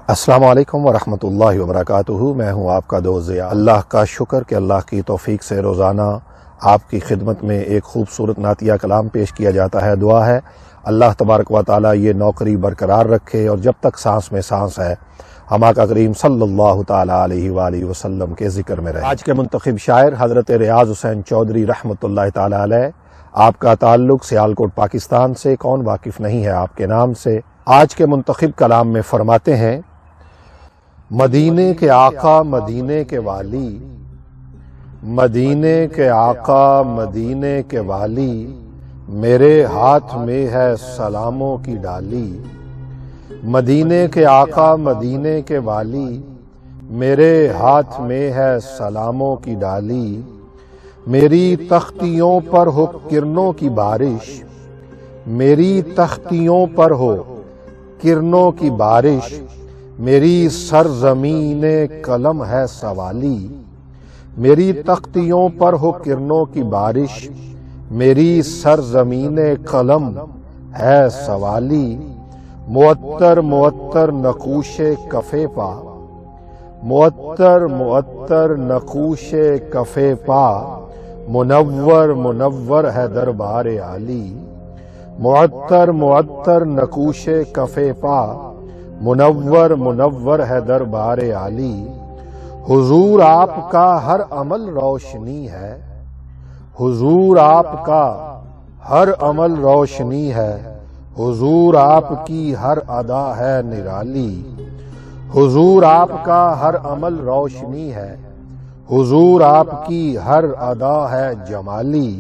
السلام علیکم ورحمۃ اللہ وبرکاتہ۔ میں ہوں آپ کا دوست ضیاء۔ اللہ کا شکر کہ اللہ کی توفیق سے روزانہ آپ کی خدمت میں ایک خوبصورت نعتیہ کلام پیش کیا جاتا ہے۔ دعا ہے اللہ تبارک و تعالیٰ یہ نوکری برقرار رکھے اور جب تک سانس میں سانس ہے ہم آقا کریم صلی اللہ تعالیٰ علیہ وآلہ وسلم کے ذکر میں رہے۔ آج کے منتخب شاعر حضرت ریاض حسین چودھری رحمۃ اللہ تعالیٰ علیہ۔ آپ کا تعلق سیالکوٹ پاکستان سے، کون واقف نہیں ہے آپ کے نام سے۔ آج کے منتخب کلام میں فرماتے ہیں: مدینے کے آقا مدینے کے والی، مدینے کے آقا مدینے کے والی، میرے ہاتھ میں ہے سلاموں کی ڈالی۔ مدینے کے آقا مدینے کے والی، میرے ہاتھ میں ہے سلاموں کی ڈالی۔ میری تختیوں پر ہو کرنوں کی بارش، میری تختیوں پر ہو کرنوں کی بارش، میری سرزمین قلم ہے سوالی۔ میری تختیوں پر ہو کرنوں کی بارش، میری سرزمین قلم ہے سوالی۔ معطر معطر نقوش کفے پا، معطر معطر نقوش کفے پا، منور منور ہے دربار عالی۔ معطر معطر نقوش کفے پا، منور منور ہے دربار عالی۔ حضور آپ کا ہر عمل روشنی ہے، حضور آپ کا ہر عمل روشنی ہے، حضور آپ کی ہر ادا ہے نرالی۔ حضور آپ کا ہر عمل روشنی ہے، حضور آپ کی ہر ادا ہے جمالی۔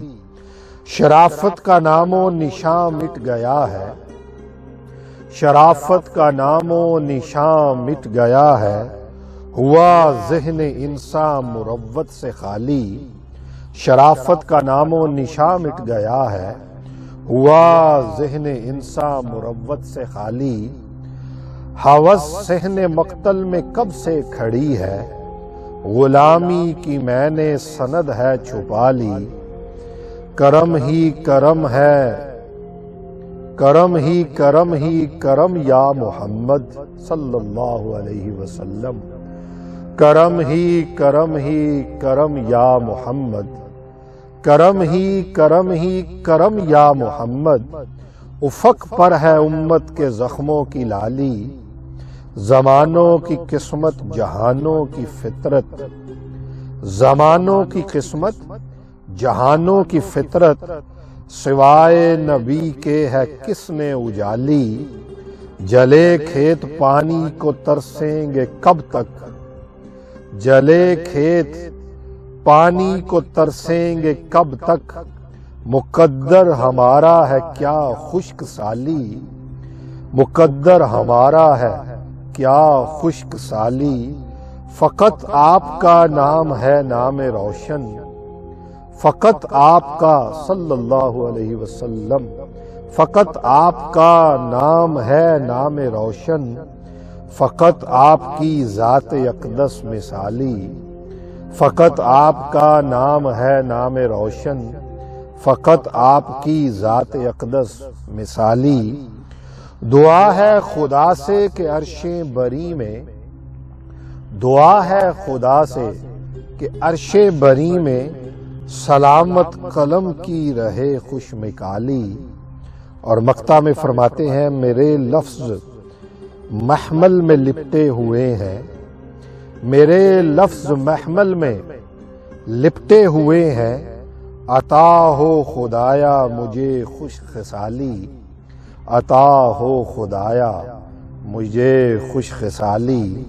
شرافت کا نام و نشان مٹ گیا ہے، شرافت کا نام و نشان مٹ گیا ہے، ہوا ذہن انسان مروت سے خالی۔ شرافت کا نام و نشان مٹ گیا ہے، ہوا ذہن انسان مروت سے خالی۔ ہوس صحن مقتل میں کب سے کھڑی ہے، غلامی کی میں نے سند ہے چھپا لی۔ کرم ہی کرم ہے، کرم ہی کرم ہی کرم یا محمد صلی اللہ علیہ وسلم۔ کرم ہی کرم ہی کرم یا محمد، کرم ہی کرم ہی کرم یا محمد۔ افق پر ہے امت کے زخموں کی لالی، زمانوں کی قسمت جہانوں کی فطرت، زمانوں کی قسمت جہانوں کی فطرت، سوائے نبی کے ہے کس نے اجالی۔ جلے کھیت پانی کو ترسیں گے کب تک، جلے کھیت پانی کو ترسیں گے کب تک، مقدر ہمارا ہے کیا خشک سالی۔ مقدر ہمارا ہے کیا خشک سالی، فقط آپ کا نام ہے نام روشن، فقط آپ کا صلی اللہ علیہ وسلم، فقط آپ کا نام ہے نام روشن، فقط آپ کی ذات اقدس مثالی۔ فقط آپ کا نام ہے نام روشن، فقط آپ کی ذات اقدس مثالی۔ دعا ہے خدا سے کہ عرش بری میں، دعا ہے خدا سے کہ عرش بری میں، سلامت قلم کی رہے خوش مکالی۔ اور مقطع میں فرماتے ہیں: میرے لفظ محمل میں لپٹے ہوئے ہیں، میرے لفظ محمل میں لپٹے ہوئے ہیں، عطا ہو خدایا مجھے خوش خصالی، عطا ہو خدایا مجھے خوش خصالی۔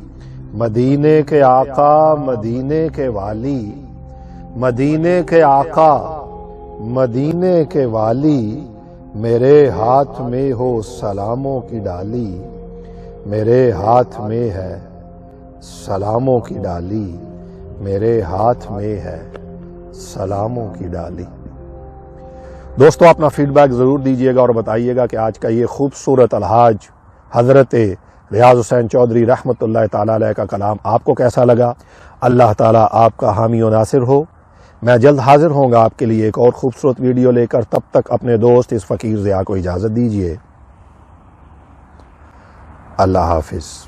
مدینے کے آقا مدینے کے والی، مدینے کے آقا مدینے کے والی، میرے ہاتھ میں ہو سلاموں کی ڈالی، میرے ہاتھ میں ہے سلاموں کی ڈالی، میرے ہاتھ میں ہے سلاموں کی ڈالی۔ دوستو اپنا فیڈ بیک ضرور دیجیے گا اور بتائیے گا کہ آج کا یہ خوبصورت الحاج حضرت ریاض حسین چودھری رحمۃ اللہ تعالیٰ علیہ کا کلام آپ کو کیسا لگا۔ اللہ تعالیٰ آپ کا حامی و ناصر ہو۔ میں جلد حاضر ہوں گا آپ کے لیے ایک اور خوبصورت ویڈیو لے کر، تب تک اپنے دوست اس فقیر ضیاء کو اجازت دیجیے۔ اللہ حافظ۔